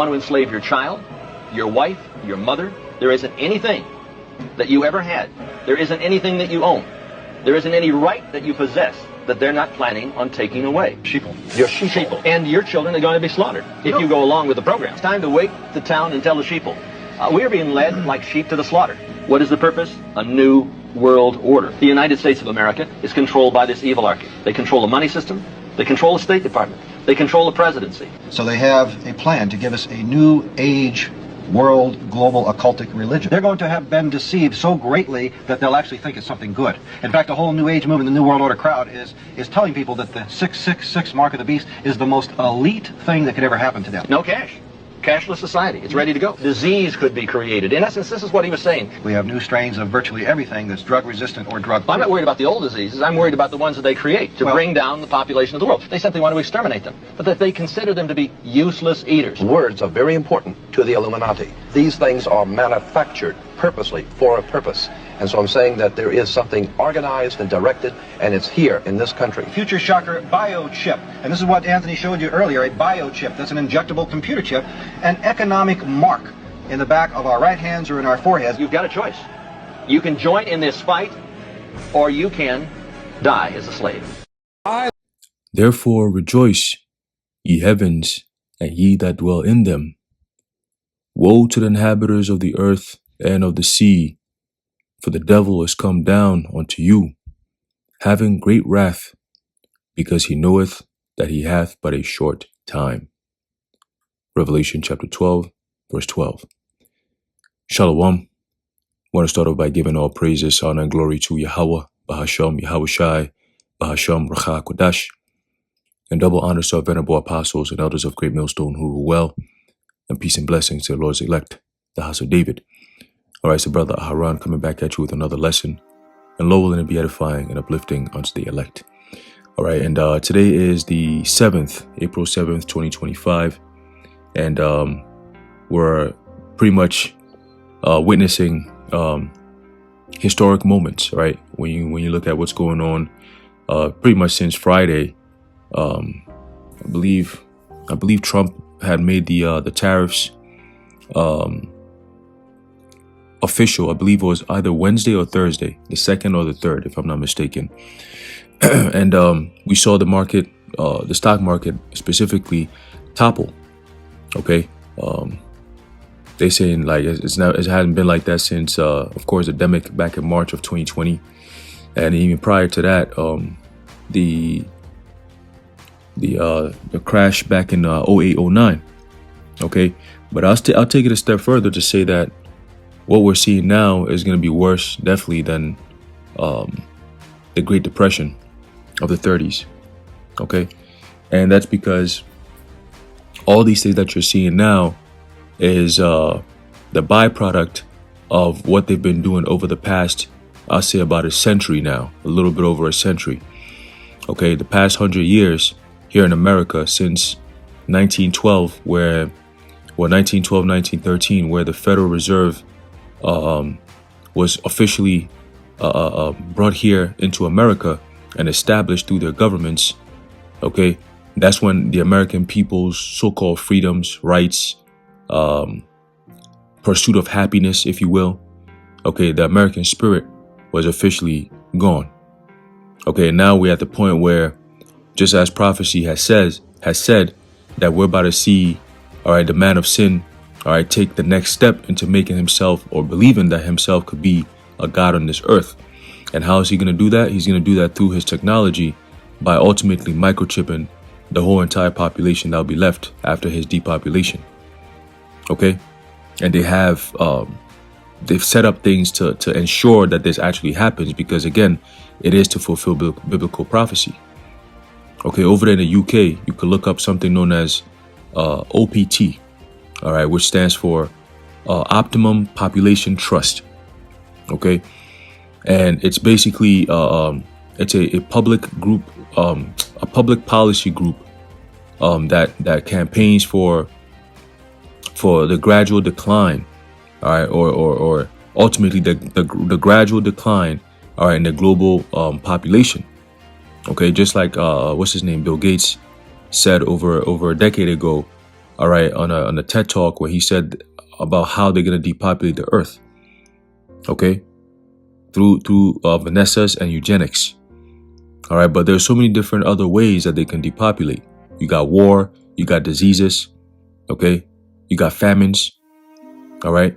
want to enslave your child, your wife, your mother. There isn't anything that you ever had. There isn't anything that you own. There isn't any right that you possess that they're not planning on taking away. Sheeple. Your sheeple. And your children are going to be slaughtered if you go along with the program. It's time to wake the town and tell the sheeple. We're being led like sheep to the slaughter. What is the purpose? A new world order. The United States of America is controlled by this evilarchy. They control the money system. They control the State Department. They control the presidency. So they have a plan to give us a new age world global occultic religion. They're going to have been deceived so greatly that they'll actually think it's something good. In fact, the whole New Age movement, the New World Order crowd is telling people that the 666 mark of the beast is the most elite thing that could ever happen to them. No cash. Cashless society. It's ready to go. Disease could be created. In essence, this is what he was saying. We have new strains of virtually everything that's drug resistant or drug free. I'm not worried about the old diseases. I'm worried about the ones that they create to bring down the population of the world. They simply want to exterminate them, but that they consider them to be useless eaters. Words are very important to the Illuminati. These things are manufactured purposely for a purpose. And so I'm saying that there is something organized and directed, and it's here in this country. Future shocker biochip. And this is what Anthony showed you earlier, a biochip. That's an injectable computer chip, an economic mark in the back of our right hands or in our foreheads. You've got a choice. You can join in this fight, or you can die as a slave. Therefore rejoice, ye heavens, and ye that dwell in them. Woe to the inhabitants of the earth and of the sea, for the devil is come down unto you, having great wrath, because he knoweth that he hath but a short time. Revelation chapter 12, verse 12. Shalom. I want to start off by giving all praises, honor, and glory to Yahweh, Bahasham, Yahushai, Bahasham, Racha, Kodash, and double honors to our venerable apostles and elders of Great Millstone who rule well, and peace and blessings to the Lord's elect, the house of David. All right, so Brother Aharon coming back at you with another lesson, and Lo will it be edifying and uplifting unto the elect. All right, and today is the 7th, April 7th, 2025, and we're pretty much witnessing historic moments, right? When you look at what's going on, pretty much since Friday, I believe Trump had made the tariffs official. I believe it was either Wednesday or Thursday, the 2nd or the 3rd, if I'm not mistaken. And we saw the market, the stock market specifically, topple. Okay, they saying like it hadn't been like that since, of course, the pandemic back in March of 2020, and even prior to that, the crash back in 0809. Okay, but I'll take it a step further to say that what we're seeing now is going to be worse, definitely, than the Great Depression of the 30s. Okay, and that's because all these things that you're seeing now is the byproduct of what they've been doing over the past, I'll say about a century now, a little bit over a century. Okay, the past 100 years here in America since 1912, 1913, where the Federal Reserve was officially brought here into America and established through their governments. Okay, that's when the American people's so-called freedoms, rights, pursuit of happiness, if you will, okay, the American spirit was officially gone. Okay, now we're at the point where, just as prophecy has said that we're about to see, all right, the man of sin, all right, take the next step into making himself or believing that himself could be a god on this earth. And how is he going to do that? He's going to do that through his technology by ultimately microchipping the whole entire population that will be left after his depopulation. Okay, and they've set up things to ensure that this actually happens, because again, it is to fulfill biblical prophecy. Okay, over there in the UK, you could look up something known as OPT, all right, which stands for Optimum Population Trust. Okay, and it's basically it's a public group, a public policy group that campaigns for the gradual decline, all right, or ultimately the gradual decline, all right, in the global population. Okay, just like what's his name, Bill Gates said over a decade ago, all right, on a TED talk where he said about how they're going to depopulate the earth, okay, through Vanessas and eugenics. All right, but there's so many different other ways that they can depopulate. You got war, you got diseases, okay, you got famines, all right.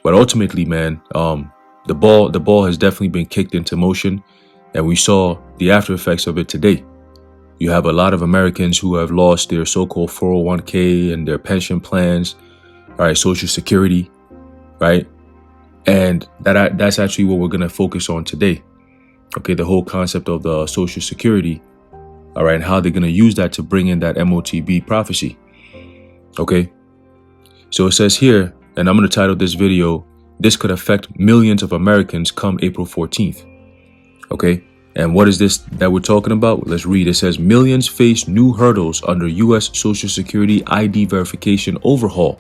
But ultimately, man, the ball has definitely been kicked into motion, and we saw the after effects of it today. You have a lot of Americans who have lost their so-called 401k and their pension plans, all right, Social Security, right? And that's actually what we're going to focus on today. Okay, the whole concept of the Social Security, all right, and how they're going to use that to bring in that MOTB prophecy. Okay, so it says here, and I'm going to title this video, "This could affect millions of Americans come April 14th. Okay, and what is this that we're talking about? Let's read. It says, millions face new hurdles under U.S. Social Security ID verification overhaul.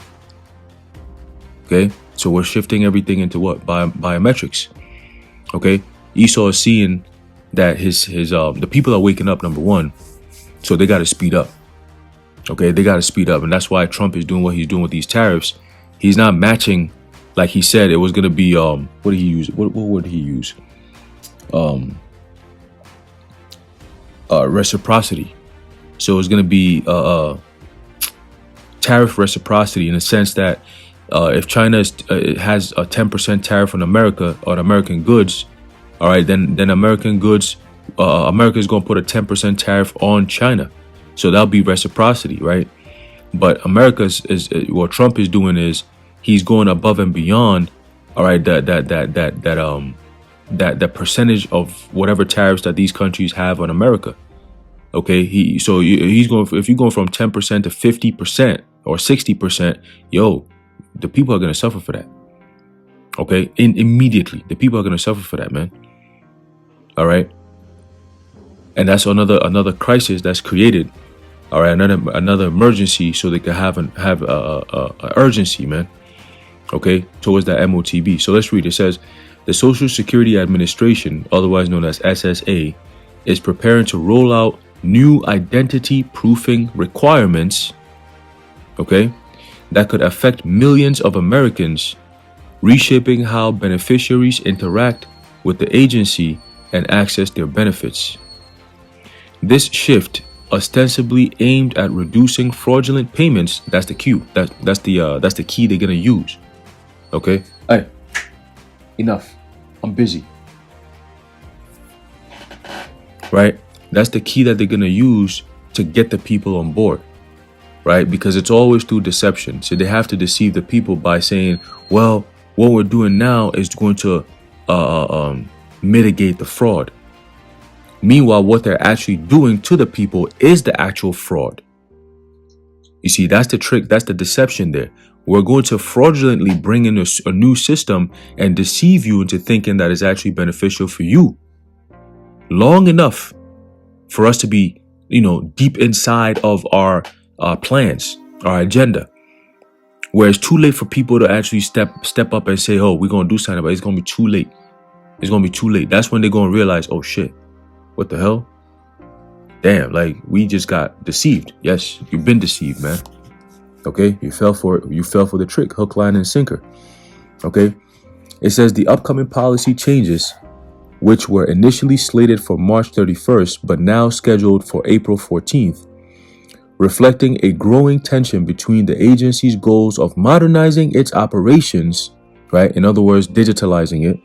Okay, so we're shifting everything into what? Biometrics. Okay, Esau is seeing that the people are waking up, number one, so they got to speed up. Okay, they got to speed up, and that's why Trump is doing what he's doing with these tariffs. He's not matching, like he said, it was going to be, what did he use? What word did he use? Reciprocity. So it's going to be tariff reciprocity, in the sense that if China has a 10% tariff on America, on American goods, all right, then American goods, America is going to put a 10% tariff on China. So that'll be reciprocity, right? But America is what Trump is doing is he's going above and beyond, all right, that percentage of whatever tariffs that these countries have on America. Okay, he's going, if you're going from 10% to 50% or 60%, yo, the people are going to suffer for that. Okay, immediately the people are going to suffer for that, man. All right, and that's another crisis that's created. All right, another emergency, so they can have a urgency, man. Okay, towards that MOTB. So let's read. It says, the Social Security Administration, otherwise known as SSA, is preparing to roll out new identity proofing requirements, okay, that could affect millions of Americans, reshaping how beneficiaries interact with the agency and access their benefits. This shift, ostensibly aimed at reducing fraudulent payments, that's the cue. That's the key they're gonna use. Okay, hey, enough. I'm busy. Right? That's the key that they're gonna use to get the people on board. Right? Because it's always through deception. So they have to deceive the people by saying, well, what we're doing now is going to mitigate the fraud. Meanwhile, what they're actually doing to the people is the actual fraud. You see, that's the trick. That's the deception there. We're going to fraudulently bring in a new system and deceive you into thinking that it's actually beneficial for you. Long enough for us to be, deep inside of our plans, our agenda. Where it's too late for people to actually step up and say, oh, we're going to do something, but it's going to be too late. It's going to be too late. That's when they're going to realize, oh, shit. What the hell? Damn, like we just got deceived. Yes, you've been deceived, man. Okay, you fell for it. You fell for the trick, hook, line, and sinker. Okay, it says the upcoming policy changes, which were initially slated for March 31st, but now scheduled for April 14th, reflecting a growing tension between the agency's goals of modernizing its operations, right? In other words, digitalizing it,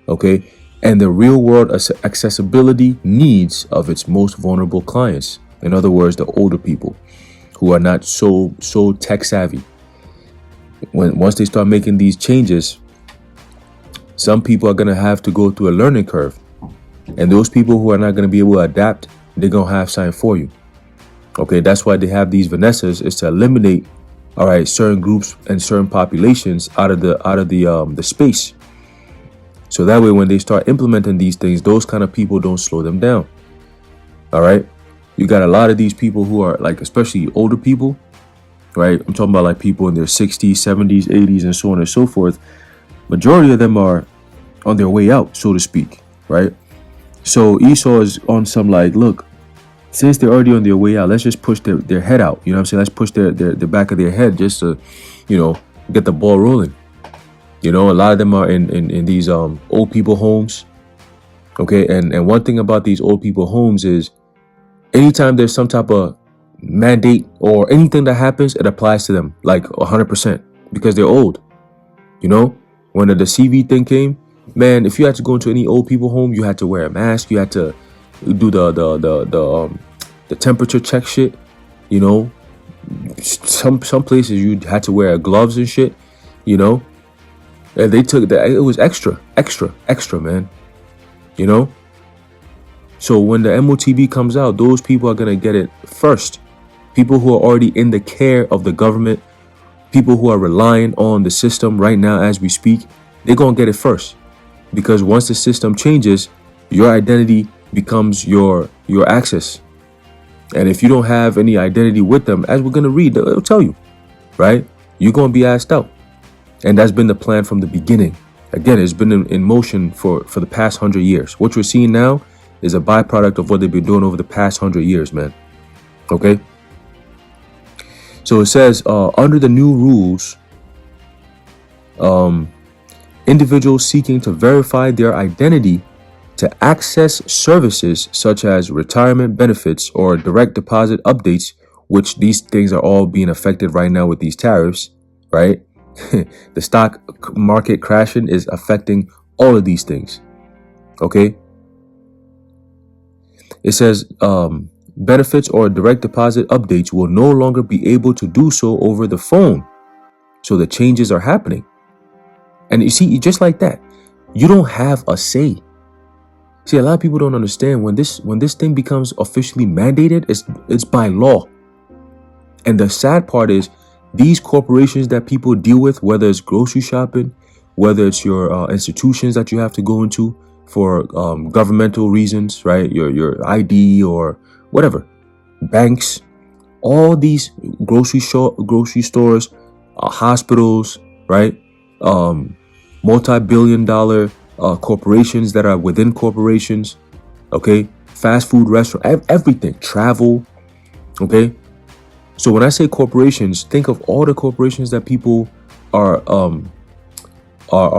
okay, and the real-world accessibility needs of its most vulnerable clients. In other words, the older people who are not so tech savvy. Once they start making these changes, some people are going to have to go through a learning curve. And those people who are not going to be able to adapt, they're going to have something for you. Okay, that's why they have these Vanessas, is to eliminate, all right, certain groups and certain populations out of the space. So that way, when they start implementing these things, those kind of people don't slow them down. All right. You got a lot of these people who are like, especially older people, right? I'm talking about like people in their 60s, 70s, 80s, and so on and so forth. Majority of them are on their way out, so to speak, right? So Esau is on some like, look, since they're already on their way out, let's just push their head out. You know what I'm saying? Let's push the back of their head just to, you know, get the ball rolling. You know, a lot of them are in these old people homes. Okay, and one thing about these old people homes is anytime there's some type of mandate or anything that happens, it applies to them like 100% because they're old. You know, when the CV thing came, man, if you had to go into any old people home, you had to wear a mask. You had to do the temperature check shit. You know, some places you had to wear gloves and shit. You know, and they took that. It was extra, man. You know. So when the MOTB comes out, those people are gonna get it first. People who are already in the care of the government, people who are relying on the system right now as we speak, they're gonna get it first. Because once the system changes, your identity becomes your access. And if you don't have any identity with them, as we're gonna read, it'll tell you, right? You're gonna be asked out. And that's been the plan from the beginning. Again, it's been in motion for the past 100 years. What you're seeing now is a byproduct of what they've been doing over the past 100 years, man. Okay? So it says, under the new rules, individuals seeking to verify their identity to access services such as retirement benefits or direct deposit updates, which these things are all being affected right now with these tariffs, right? The stock market crashing is affecting all of these things. Okay? It says, benefits or direct deposit updates will no longer be able to do so over the phone. So the changes are happening. And you see, just like that, you don't have a say. See, a lot of people don't understand when this thing becomes officially mandated, it's by law. And the sad part is these corporations that people deal with, whether it's grocery shopping, whether it's your institutions that you have to go into for governmental reasons, right? Your ID or whatever, banks, all these grocery stores, hospitals, right? Multi-billion-dollar corporations that are within corporations, okay? Fast food restaurant, everything, travel, okay? So when I say corporations, think of all the corporations that people are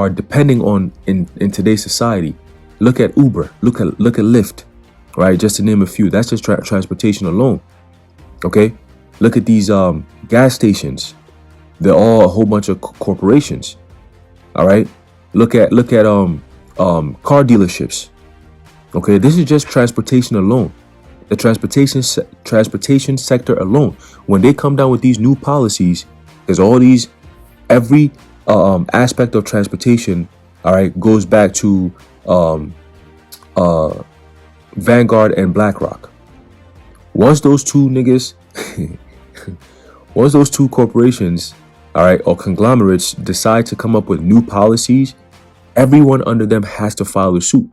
depending on in today's society. Look at Uber, look at Lyft, right? Just to name a few. That's just transportation alone. Okay, look at these gas stations. They're all a whole bunch of corporations. All right. Look at car dealerships. Okay, this is just transportation alone. The transportation sector alone. When they come down with these new policies, there's all these, every aspect of transportation, all right, goes back to Vanguard and BlackRock. Once those two corporations, all right, or conglomerates decide to come up with new policies, everyone under them has to follow suit.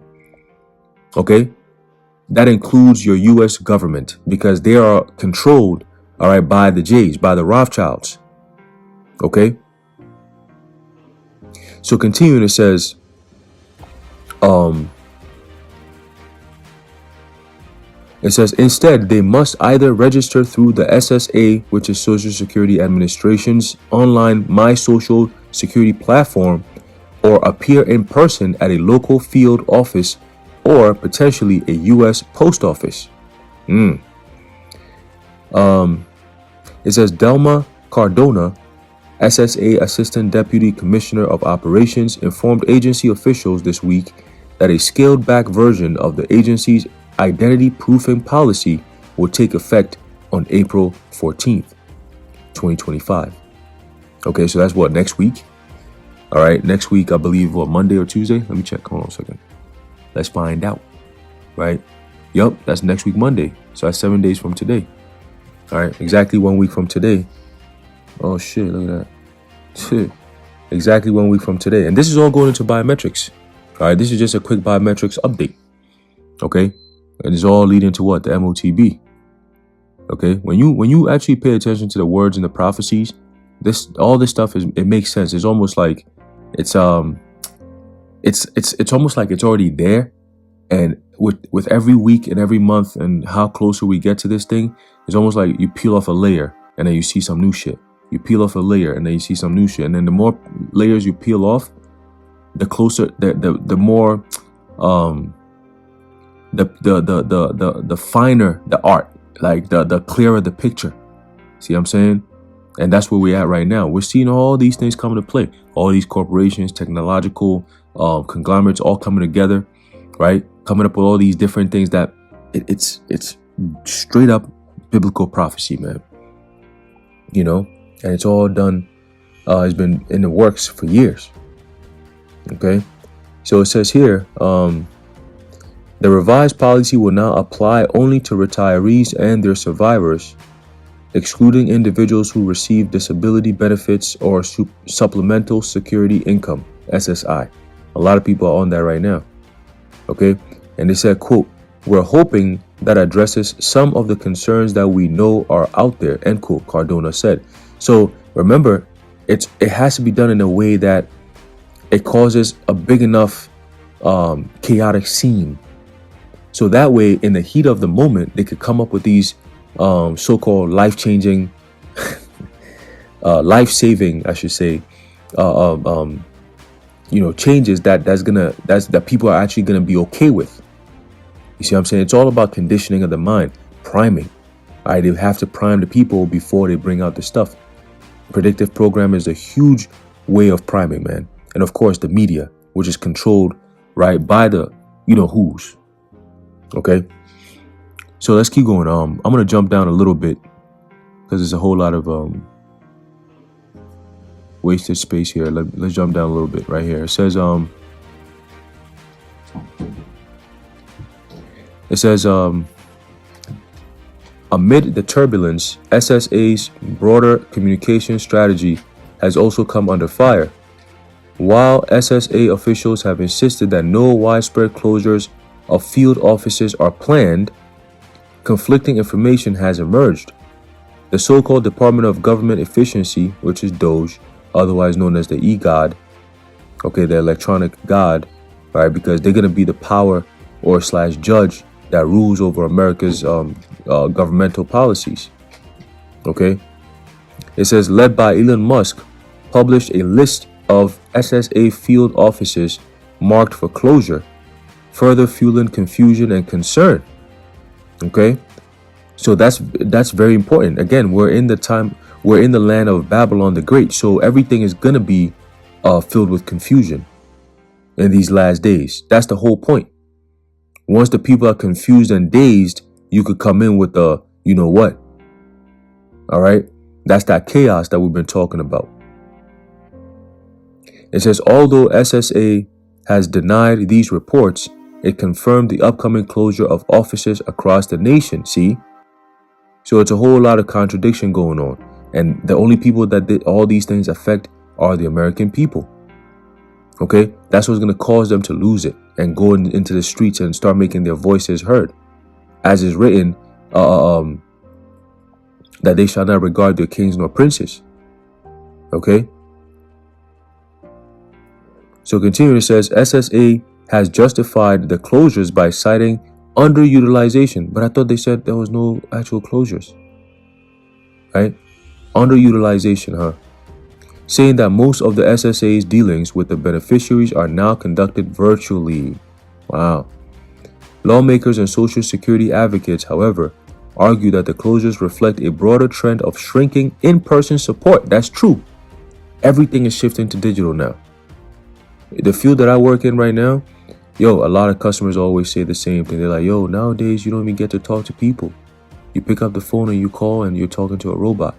Okay? That includes your U.S. government because they are controlled, all right, by the Jays, by the Rothschilds. Okay? So continuing, it says, instead, they must either register through the SSA, which is Social Security Administration's online My Social Security platform, or appear in person at a local field office or potentially a U.S. post office. It says Delma Cardona, SSA Assistant Deputy Commissioner of Operations, informed agency officials this week that a scaled-back version of the agency's identity proofing policy will take effect on April 14th, 2025. Okay, so that's what, next week? All right, next week, I believe, what, Monday or Tuesday? Let me check. Hold on a second. Let's find out, right? Yup, that's next week, Monday. So that's 7 days from today. All right, exactly 1 week from today. Oh, shit, look at that. Shit. Exactly 1 week from today. And this is all going into biometrics. All right, this is just a quick biometrics update. Okay? And it's all leading to what? The MOTB. Okay? When you actually pay attention to the words and the prophecies, all this stuff it makes sense. It's almost like it's almost like it's already there, and with every week and every month and how closer we get to this thing, it's almost like you peel off a layer and then you see some new shit. You peel off a layer and then you see some new shit. And then the more layers you peel off, the closer, the more, the finer the art, like the clearer the picture. See what I'm saying? And that's where we're at right now. We're seeing all these things come into play. All these corporations, technological conglomerates all coming together, right? Coming up with all these different things that it's straight up biblical prophecy, man. You know, and it's all done, it's been in the works for years. Okay, so it says here, the revised policy will now apply only to retirees and their survivors, excluding individuals who receive disability benefits or supplemental security income, SSI. A lot of people are on that right now. Okay, and they said, quote, "We're hoping that addresses some of the concerns that we know are out there," end quote, Cardona said. So remember, it has to be done in a way that it causes a big enough chaotic scene. So that way, in the heat of the moment, they could come up with these so-called life-changing, life-saving, I should say, changes that people are actually gonna be okay with. You see what I'm saying? It's all about conditioning of the mind, priming. All right, they have to prime the people before they bring out the stuff. Predictive programming is a huge way of priming, man. And of course, the media, which is controlled, right, by the, who's. Okay. So let's keep going. I'm going to jump down a little bit because there's a whole lot of wasted space here. Let's jump down a little bit right here. It says, amid the turbulence, SSA's broader communication strategy has also come under fire. While SSA officials have insisted that no widespread closures of field offices are planned, conflicting information has emerged. The so-called Department of Government Efficiency, which is DOGE, otherwise known as the EGOD, okay, the electronic God, right, because they're going to be the power or / judge that rules over America's governmental policies. Okay, it says, led by Elon Musk, published a list of SSA field offices marked for closure, further fueling confusion and concern. Okay, so that's very important. Again, we're in the land of Babylon the Great, so everything is gonna be filled with confusion in these last days. That's the whole point. Once the people are confused and dazed, you could come in with the, you know what? All right, that's that chaos that we've been talking about. It says, although SSA has denied these reports, it confirmed the upcoming closure of offices across the nation. See? So it's a whole lot of contradiction going on. And the only people that all these things affect are the American people. Okay? That's what's going to cause them to lose it and go into the streets and start making their voices heard. As is written, that they shall not regard their kings nor princes. Okay? So continuing, it says, SSA has justified the closures by citing underutilization. But I thought they said there was no actual closures. Right? Underutilization, huh? Saying that most of the SSA's dealings with the beneficiaries are now conducted virtually. Wow. Lawmakers and social security advocates, however, argue that the closures reflect a broader trend of shrinking in-person support. That's true. Everything is shifting to digital now. The field that I work in right now, a lot of customers always say the same thing. They're like, nowadays you don't even get to talk to people. You pick up the phone and you call and you're talking to a robot.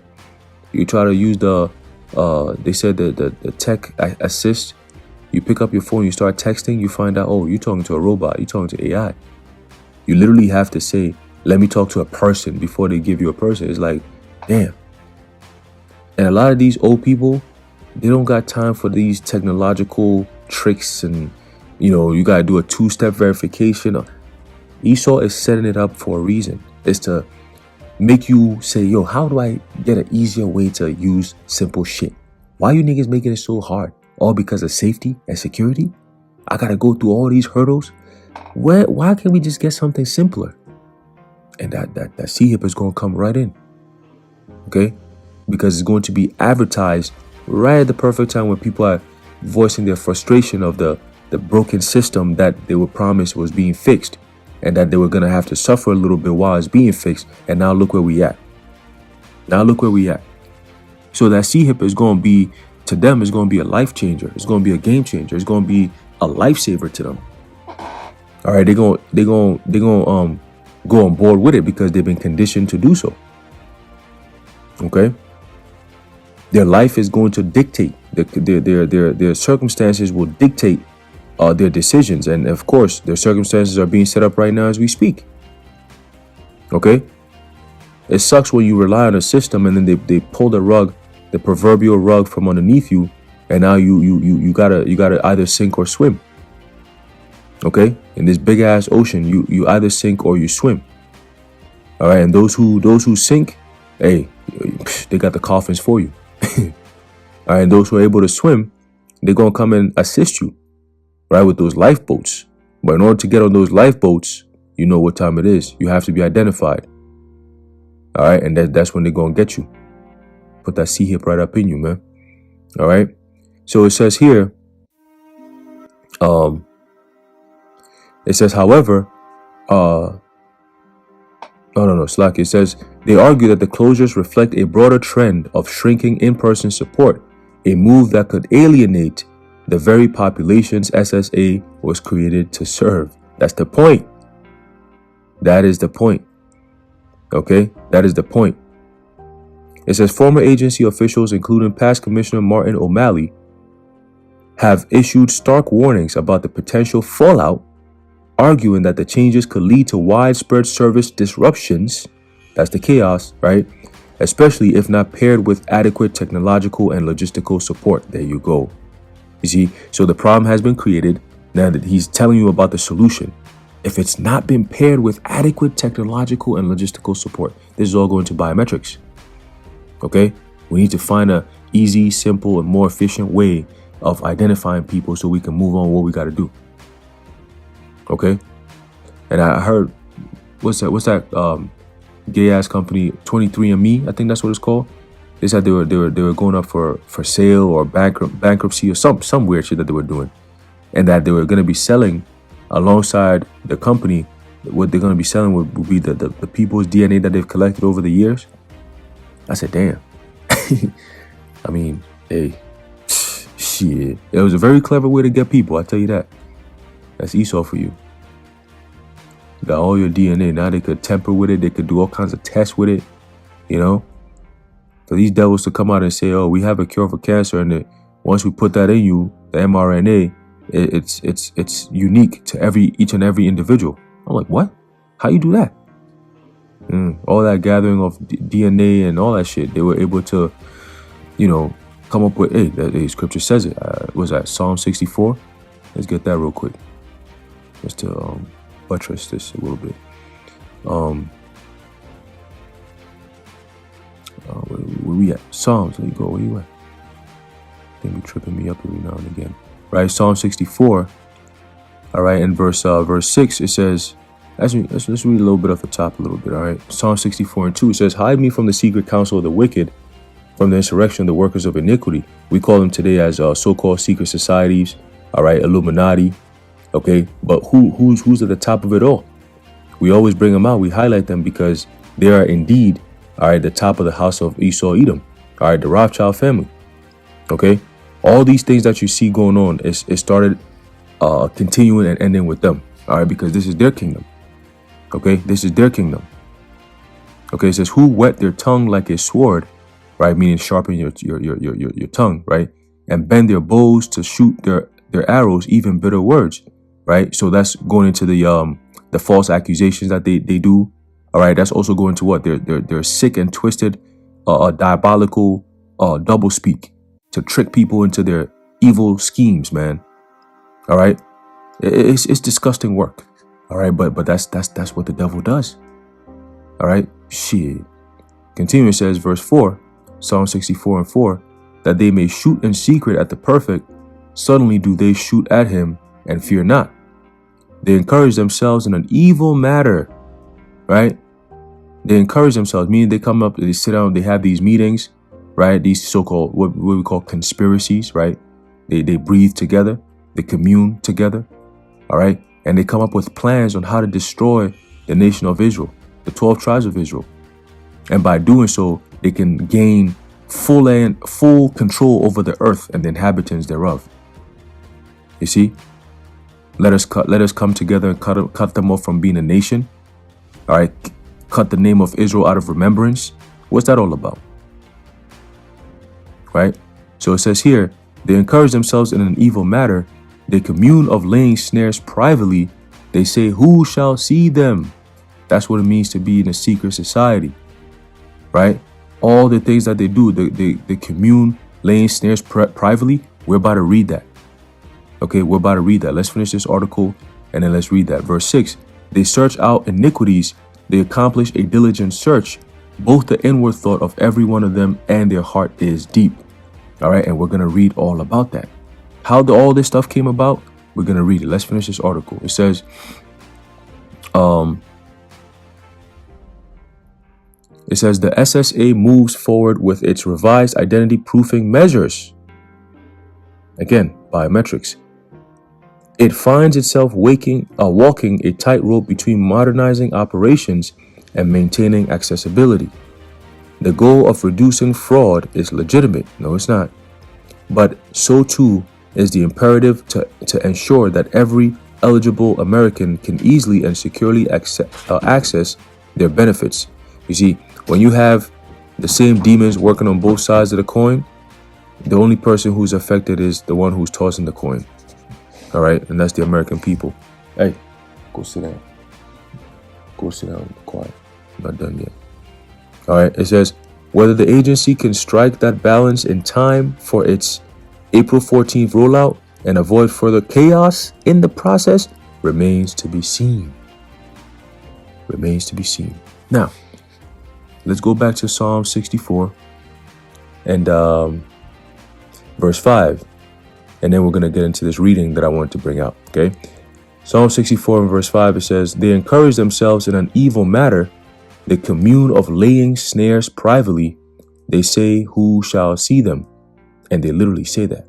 You try to use they said the tech assist. You pick up your phone, you start texting, you find out, you're talking to a robot, you're talking to AI. You literally have to say, let me talk to a person before they give you a person. It's like, damn. And a lot of these old people, they don't got time for these technological tricks and, you got to do a 2-step verification. Esau is setting it up for a reason. It's to make you say, how do I get an easier way to use simple shit? Why you niggas making it so hard? All because of safety and security? I got to go through all these hurdles? Why can't we just get something simpler? And that C-HIP is going to come right in. Okay? Because it's going to be advertised right at the perfect time when people are voicing their frustration of the broken system that they were promised was being fixed, and that they were going to have to suffer a little bit while it's being fixed. And now look where we at. So that C-HIP is going to be, to them, is going to be a life changer. It's going to be a game changer. It's going to be a lifesaver to them. All right, they're going to go on board with it because they've been conditioned to do so. Okay? Their life is going to dictate, their circumstances will dictate their decisions. And of course, their circumstances are being set up right now as we speak. Okay? It sucks when you rely on a system and then they pull the proverbial rug from underneath you, and now you gotta either sink or swim. Okay? In this big ass ocean, you either sink or you swim. All right, and those who sink, hey, they got the coffins for you. All right, and those who are able to swim, they're gonna come and assist you, right, with those lifeboats. But in order to get on those lifeboats, you know what time it is. You have to be identified. All right, and that's when they're gonna get you. Put that C-HIP right up in you, man. All right. So it says here, it says, however, Slack. It says, they argue that the closures reflect a broader trend of shrinking in-person support, a move that could alienate the very populations SSA was created to serve. That's the point. That is the point. Okay? That is the point. It says, former agency officials, including past Commissioner Martin O'Malley, have issued stark warnings about the potential fallout, arguing that the changes could lead to widespread service disruptions. That's the chaos, right? Especially if not paired with adequate technological and logistical support. There you go. You see, so the problem has been created. Now that he's telling you about the solution, if it's not been paired with adequate technological and logistical support, this is all going to biometrics. Okay? We need to find a easy, simple, and more efficient way of identifying people so we can move on what we got to do. Okay? And I heard, what's that gay ass company, 23andMe, I think that's what it's called. They said they were going up for sale or bankruptcy or some weird shit that they were doing, and that they were going to be selling alongside the company. What they're going to be selling would be the people's DNA that they've collected over the years. I said, damn. I mean, hey, shit. It was a very clever way to get people, I tell you that. That's Esau for you. Got all your DNA. Now they could tamper with it. They could do all kinds of tests with it, you know? For these devils to come out and say, oh, we have a cure for cancer, and once we put that in you, the mRNA, it's unique to each and every individual. I'm like, what? How you do that? All that gathering of DNA and all that shit, they were able to, come up with, the scripture says it. Was that Psalm 64? Let's get that real quick. Just to buttress this a little bit. Where we at? Psalms, there you go. Where you at? They be tripping me up every now and again. Right, Psalm 64. All right, in verse 6, it says, let's read a little bit off the top a little bit, all right? Psalm 64 and 2, it says, hide me from the secret counsel of the wicked, from the insurrection of the workers of iniquity. We call them today as so-called secret societies, all right, Illuminati, okay? But who's at the top of it all? We always bring them out. We highlight them because they are indeed, all right, the top of the house of Esau Edom, all right, the Rothschild family, okay? All these things that you see going on, it started continuing and ending with them, all right, because this is their kingdom. Okay, this is their kingdom. Okay, it says, who whet their tongue like a sword, right? Meaning sharpen your tongue, right? And bend their bows to shoot their arrows, even bitter words, right? So that's going into the false accusations that they do. All right, that's also going to what? Their sick and twisted, diabolical double speak to trick people into their evil schemes, man. All right, it's disgusting work. All right, but that's what the devil does. All right, shit. Continuing, it says, verse 4, Psalm 64 and 4, that they may shoot in secret at the perfect, suddenly do they shoot at him and fear not. They encourage themselves in an evil matter, right? They encourage themselves, meaning they come up, they sit down, they have these meetings, right? These so-called, what we call conspiracies, right? They breathe together, they commune together, all right? And they come up with plans on how to destroy the nation of Israel, the 12 tribes of Israel. And by doing so, they can gain full control over the earth and the inhabitants thereof. You see? Let us come together and cut them off from being a nation. All right? Cut the name of Israel out of remembrance. What's that all about? Right? So it says here, they encourage themselves in an evil matter. They commune of laying snares privately. They say, who shall see them? That's what it means to be in a secret society. Right? All the things that they do, they commune, laying snares privately. We're about to read that. Okay, we're about to read that. Let's finish this article and then let's read that. Verse 6, they search out iniquities. They accomplish a diligent search. Both the inward thought of every one of them and their heart is deep. All right, and we're going to read all about that. How all this stuff came about, we're going to read it. Let's finish this article. It says, the SSA moves forward with its revised identity proofing measures. Again, biometrics. It finds itself walking a tightrope between modernizing operations and maintaining accessibility. The goal of reducing fraud is legitimate. No, it's not. But so too is the imperative to ensure that every eligible American can easily and securely access their benefits. You see, when you have the same demons working on both sides of the coin, the only person who's affected is the one who's tossing the coin. All right, and that's the American people. Hey, go sit down. Go sit down. Quiet. I'm not done yet. All right, it says, whether the agency can strike that balance in time for its April 14th rollout and avoid further chaos in the process remains to be seen. Remains to be seen. Now, let's go back to Psalm 64 and verse 5. And then we're going to get into this reading that I want to bring out, okay? Psalm 64 and verse 5, it says, they encourage themselves in an evil matter. They commune of laying snares privately. They say, who shall see them? And they literally say that.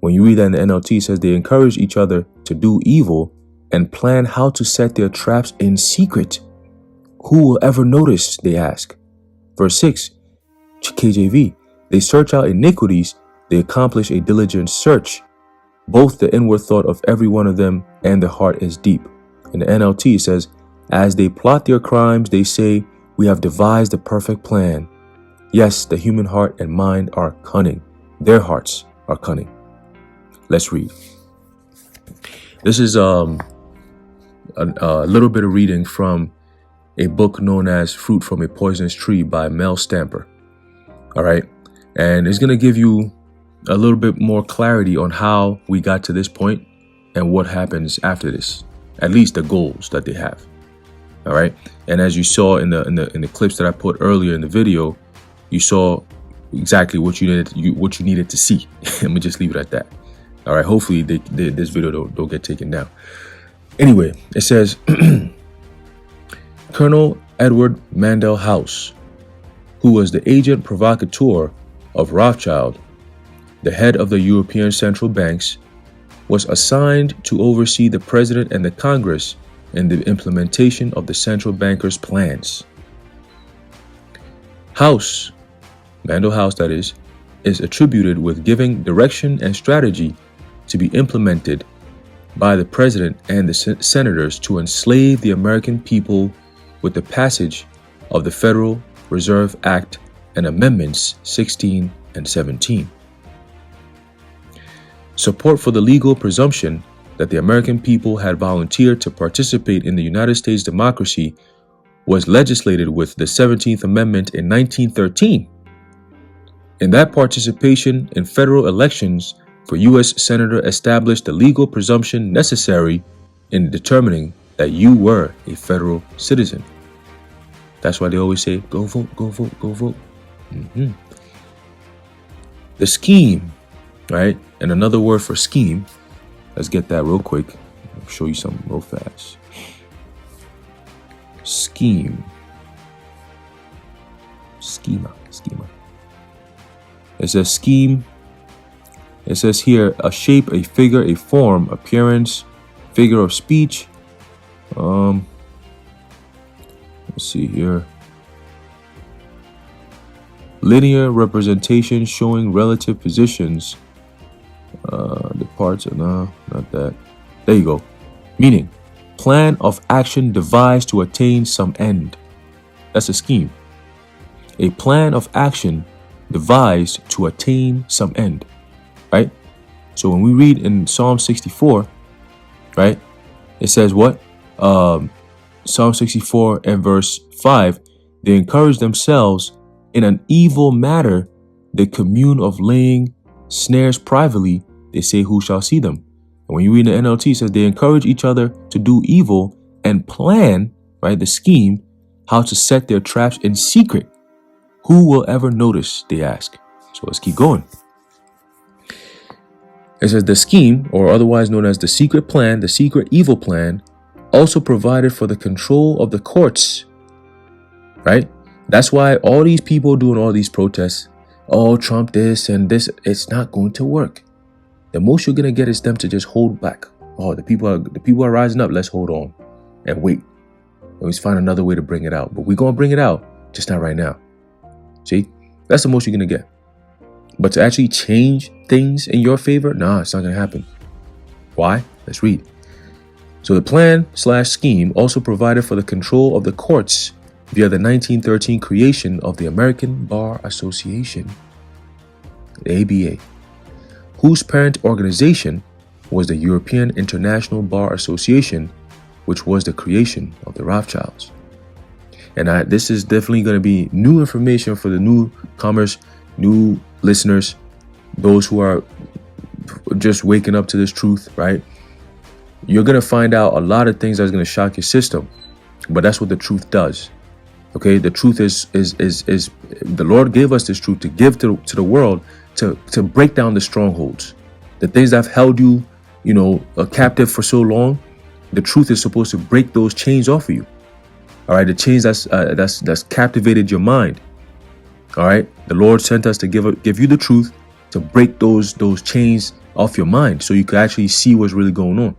When you read that in the NLT, it says they encourage each other to do evil and plan how to set their traps in secret. Who will ever notice, they ask. Verse 6, KJV, they search out iniquities. They accomplish a diligent search. Both the inward thought of every one of them and the heart is deep. In the NLT, it says, as they plot their crimes, they say, we have devised a perfect plan. Yes, the human heart and mind are cunning. Their hearts are cunning. Let's read. This is a little bit of reading from a book known as Fruit from a Poisonous Tree by Mel Stamper. All right. And it's going to give you a little bit more clarity on how we got to this point and what happens after this, at least the goals that they have. All right. And as you saw in the clips that I put earlier in the video, you saw exactly what you needed to see. Let me just leave it at that. All right. Hopefully this video don't get taken down. Anyway, it says Colonel Edward Mandell House, who was the agent provocateur of Rothschild, the head of the European central banks, was assigned to oversee the president and the Congress in the implementation of the central bankers' plans. House, Mandell House that is attributed with giving direction and strategy to be implemented by the president and the senators to enslave the American people with the passage of the Federal Reserve Act and Amendments 16 and 17. Support for the legal presumption that the American people had volunteered to participate in the United States democracy was legislated with the 17th Amendment in 1913. In that participation in federal elections for U.S. Senator established the legal presumption necessary in determining that you were a federal citizen. That's why they always say, go vote, go vote, go vote. The scheme, right? And another word for scheme, let's get that real quick. show you something real fast. Schema. It says scheme. It says here a shape, a figure, a form, appearance, figure of speech. Let's see here. Linear representation showing relative positions. The parts are no, not that. There you go. Meaning, plan of action devised to attain some end. That's a scheme. A plan of action devised to attain some end. Right? So when we read in Psalm 64, right, it says what? Psalm 64 and verse 5, they encourage themselves in an evil matter. They commune of laying snares privately. They say, who shall see them? And when you read the NLT, it says they encourage each other to do evil and plan, right, the scheme, how to set their traps in secret. Who will ever notice, they ask. So let's keep going. It says the scheme, or otherwise known as the secret plan, the secret evil plan, also provided for the control of the courts, right? That's why all these people doing all these protests, oh, Trump this and this, it's not going to work. The most you're going to get is them to just hold back. Oh, the people are rising up. Let's hold on and wait. Let's find another way to bring it out. But we're going to bring it out, just not right now. See, that's the most you're going to get. But to actually change things in your favor, nah, it's not going to happen. Why? Let's read. So the plan/scheme also provided for the control of the courts via the 1913 creation of the American Bar Association, the ABA, whose parent organization was the European International Bar Association, which was the creation of the Rothschilds. And this is definitely going to be new information for the newcomers, new listeners, those who are just waking up to this truth, right? You're going to find out a lot of things that's going to shock your system, but that's what the truth does. Okay, the truth is the Lord gave us this truth to give to the world, to break down the strongholds, the things that have held you, captive for so long. The truth is supposed to break those chains off of you. All right, the chains that's captivated your mind. All right, the Lord sent us to give you the truth to break those chains off your mind, so you can actually see what's really going on.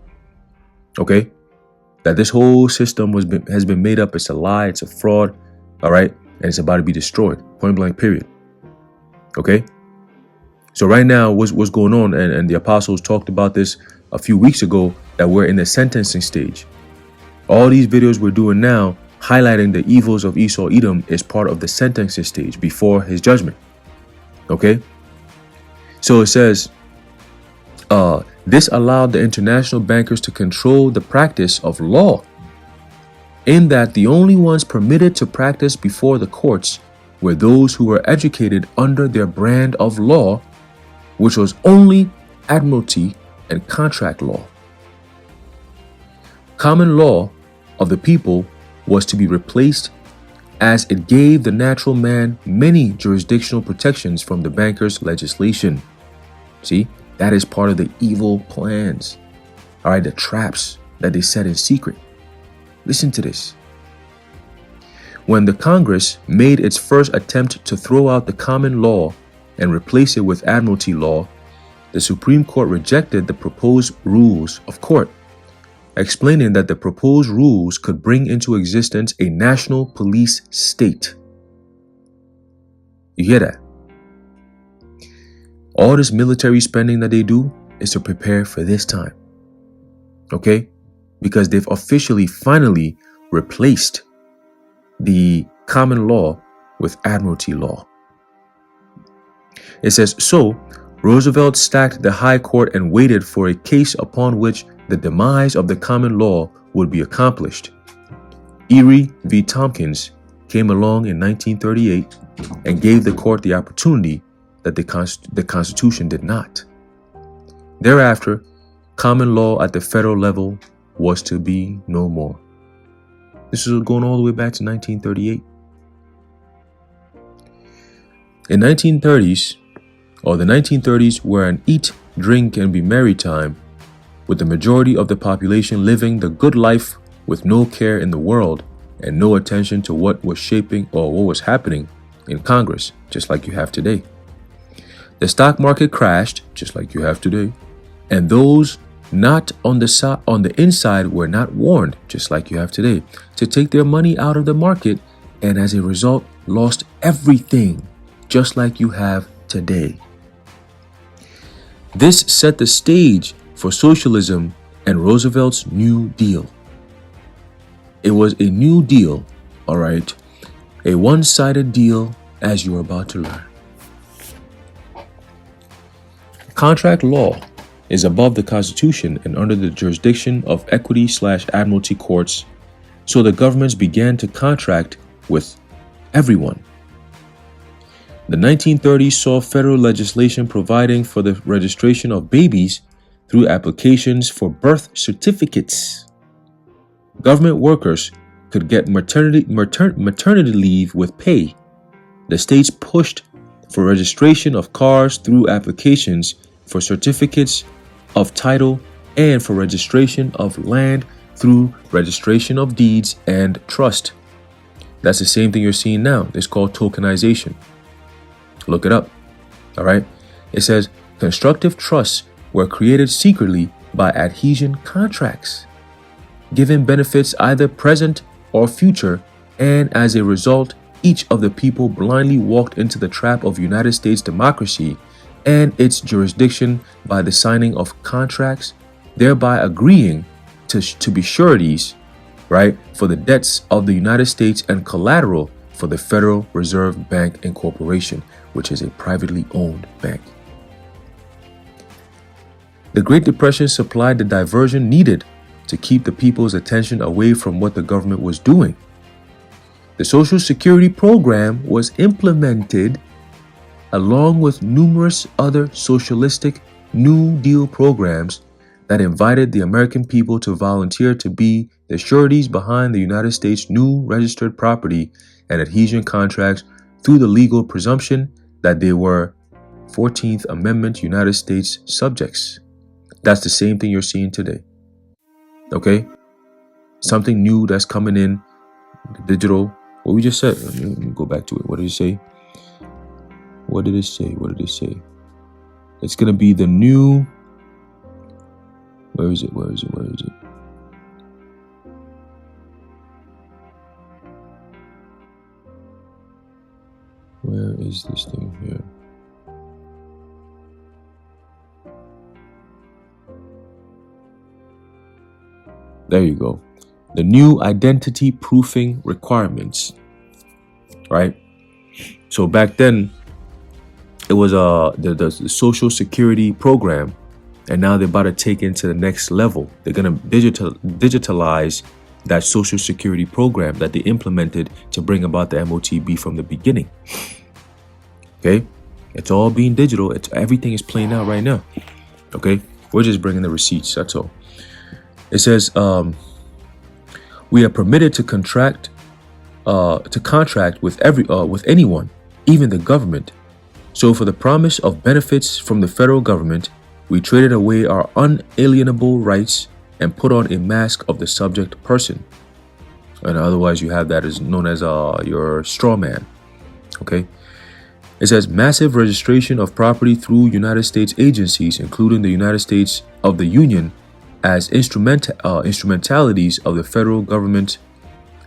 Okay, that this whole system has been made up. It's a lie. It's a fraud. All right, and it's about to be destroyed. Point blank. Period. Okay. So right now, what's going on? And the apostles talked about this a few weeks ago, that we're in the sentencing stage. All these videos we're doing now, highlighting the evils of Esau Edom, is part of the sentencing stage before his judgment. Okay. So it says, this allowed the international bankers to control the practice of law, in that the only ones permitted to practice before the courts were those who were educated under their brand of law, which was only admiralty and contract law. Common law of the people was to be replaced, as it gave the natural man many jurisdictional protections from the bankers' legislation. See, that is part of the evil plans. All right, the traps that they set in secret. Listen to this. When the Congress made its first attempt to throw out the common law and replace it with admiralty law, the Supreme Court rejected the proposed rules of court, explaining that the proposed rules could bring into existence a national police state. You hear that? All this military spending that they do is to prepare for this time. Okay? Because they've officially, finally replaced the common law with admiralty law. It says, so Roosevelt stacked the high court and waited for a case upon which the demise of the common law would be accomplished. Erie v. Tompkins came along in 1938 and gave the court the opportunity that the Constitution did not. Thereafter, common law at the federal level was to be no more. This is going all the way back to 1938. In 1930s, or the 1930s were an eat, drink, and be merry time, with the majority of the population living the good life with no care in the world and no attention to what was shaping or what was happening in Congress, just like you have today. The stock market crashed, just like you have today, and those not on the inside were not warned, just like you have today, to take their money out of the market, and as a result lost everything, just like you have today. This set the stage for socialism and Roosevelt's New Deal. It was a new deal, all right, a one-sided deal, as you are about to learn. Contract law is above the Constitution and under the jurisdiction of equity/admiralty courts, so the governments began to contract with everyone. The 1930s saw federal legislation providing for the registration of babies through applications for birth certificates. Government workers could get maternity leave with pay. The states pushed for registration of cars through applications for certificates of title and for registration of land through registration of deeds and trust. That's the same thing you're seeing now. It's called tokenization. Look it up. All right. It says constructive trusts were created secretly by adhesion contracts, giving benefits either present or future, and as a result, each of the people blindly walked into the trap of United States democracy and its jurisdiction by the signing of contracts, thereby agreeing to be sureties, right, for the debts of the United States and collateral for the Federal Reserve Bank Incorporation, which is a privately owned bank. The Great Depression supplied the diversion needed to keep the people's attention away from what the government was doing. The Social Security program was implemented along with numerous other socialistic New Deal programs that invited the American people to volunteer to be the sureties behind the United States' new registered property and adhesion contracts through the legal presumption that they were 14th Amendment United States subjects. That's the same thing you're seeing today. Okay? Something new that's coming in, digital. What we just said, let me go back to it. What did it say? What did it say? What did it say? It's going to be the new... Where is it? Where is it? Where is it? Where is this thing here? There you go. The new identity proofing requirements. Right? So back then, it was the Social Security program, and now they're about to take it to the next level. They're going to digitalize that Social Security program that they implemented to bring about the MOTB from the beginning. Okay? It's all being digital. Everything is playing out right now. Okay? We're just bringing the receipts. That's all. It says, we are permitted to contract with anyone, even the government. So for the promise of benefits from the federal government, we traded away our unalienable rights and put on a mask of the subject person. And otherwise you have that as known as your straw man. Okay? It says massive registration of property through United States agencies, including the United States of the Union, as instrumentalities of the federal government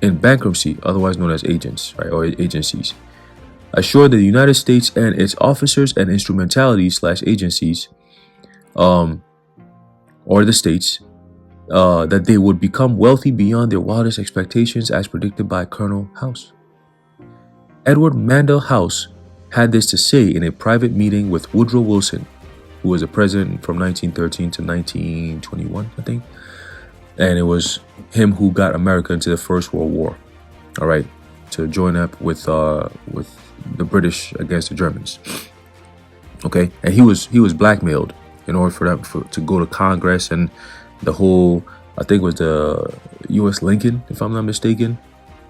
in bankruptcy, otherwise known as agents, right, or agencies. Assure the United States and its officers and instrumentalities/agencies, or the states, that they would become wealthy beyond their wildest expectations, as predicted by Colonel House. Edward Mandell House had this to say in a private meeting with Woodrow Wilson, who was a president from 1913 to 1921, I think. And it was him who got America into the First World War, all right, to join up with the British against the Germans. Okay, and he was blackmailed in order for that to go to Congress, and the whole, I think it was the U.S. Lincoln, if I'm not mistaken,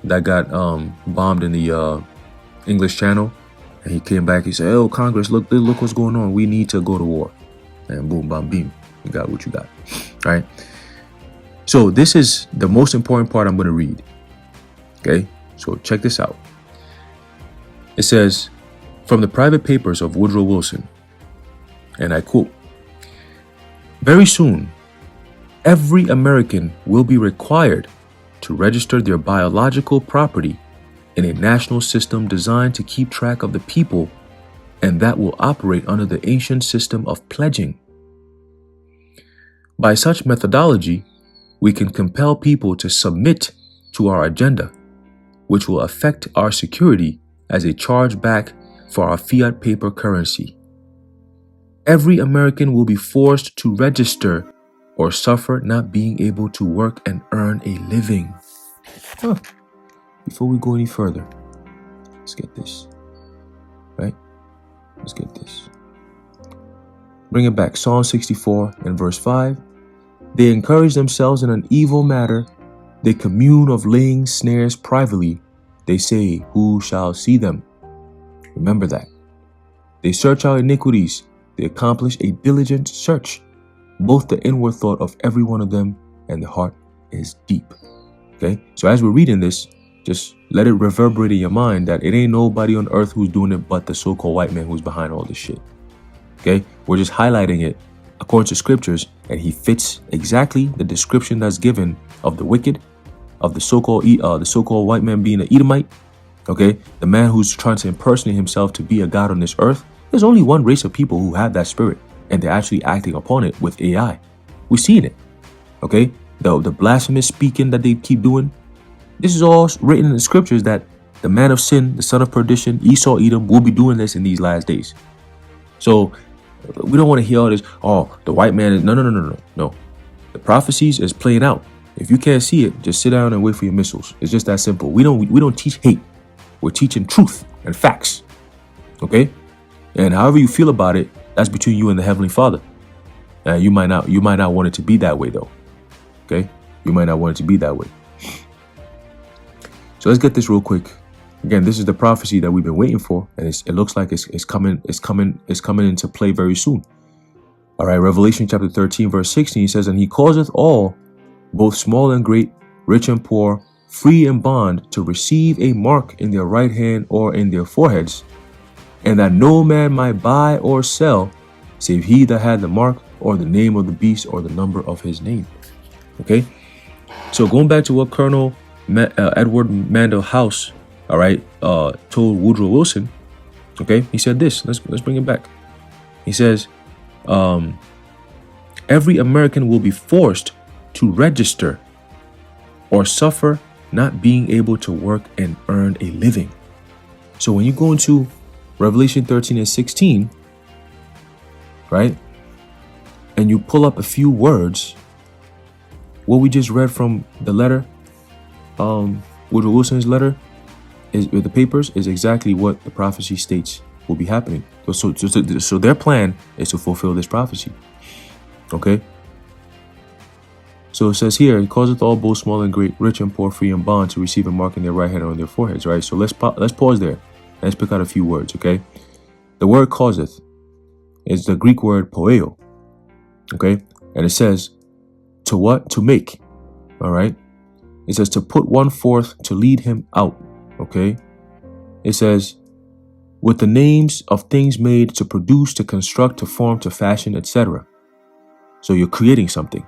that got bombed in the English Channel. And he came back, he said, "Oh, Congress, look what's going on. We need to go to war." And boom, bam, beam. You got what you got. Right? So this is the most important part I'm going to read. Okay? So check this out. It says, from the private papers of Woodrow Wilson, and I quote, "Very soon, every American will be required to register their biological property in a national system designed to keep track of the people, and that will operate under the ancient system of pledging. By such methodology, we can compel people to submit to our agenda, which will affect our security as a chargeback for our fiat paper currency. Every American will be forced to register or suffer not being able to work and earn a living." Before we go any further, let's get this. Right? Let's get this. Bring it back. Psalm 64 and verse 5. "They encourage themselves in an evil matter. They commune of laying snares privately. They say, who shall see them?" Remember that. "They search out iniquities. They accomplish a diligent search. Both the inward thought of every one of them and the heart is deep." Okay? So as we're reading this, just let it reverberate in your mind that it ain't nobody on earth who's doing it but the so-called white man who's behind all this shit. Okay? We're just highlighting it according to scriptures, and he fits exactly the description that's given of the wicked, of the so-called white man being an Edomite. Okay? The man who's trying to impersonate himself to be a god on this earth. There's only one race of people who have that spirit, and they're actually acting upon it with AI. We're seeing it. Okay? The blasphemous speaking that they keep doing. This is all written in the scriptures that the man of sin, the son of perdition, Esau, Edom, will be doing this in these last days. So we don't want to hear all this, oh, the white man is, no. The prophecies is playing out. If you can't see it, just sit down and wait for your missiles. It's just that simple. We don't teach hate. We're teaching truth and facts. Okay? And however you feel about it, that's between you and the Heavenly Father. You might not want it to be that way though. Okay? You might not want it to be that way. So let's get this real quick. Again, this is the prophecy that we've been waiting for, and it looks like it's coming into play very soon. All right, Revelation chapter 13, verse 16 says, "And he causeth all, both small and great, rich and poor, free and bond, to receive a mark in their right hand or in their foreheads, and that no man might buy or sell, save he that had the mark or the name of the beast or the number of his name." Okay, so going back to what Colonel Edward Mandell House, all right, told Woodrow Wilson. Okay, he said this. Let's bring it back. He says, "Every American will be forced to register or suffer not being able to work and earn a living." So when you go into Revelation 13 and 16, right, and you pull up a few words, what we just read from the letter, Woodrow Wilson's letter, is with the papers, is exactly what the prophecy states will be happening. So their plan is to fulfill this prophecy. Okay? So it says here, "He causeth all, both small and great, rich and poor, free and bond, to receive a mark in their right hand or on their foreheads." Right? So let's pause there. Let's pick out a few words, okay? The word "causeth" is the Greek word "poeo." Okay? And it says, to what? To make. All right? It says to put one forth, to lead him out. Okay? It says, with the names of things made, to produce, to construct, to form, to fashion, etc. So you're creating something.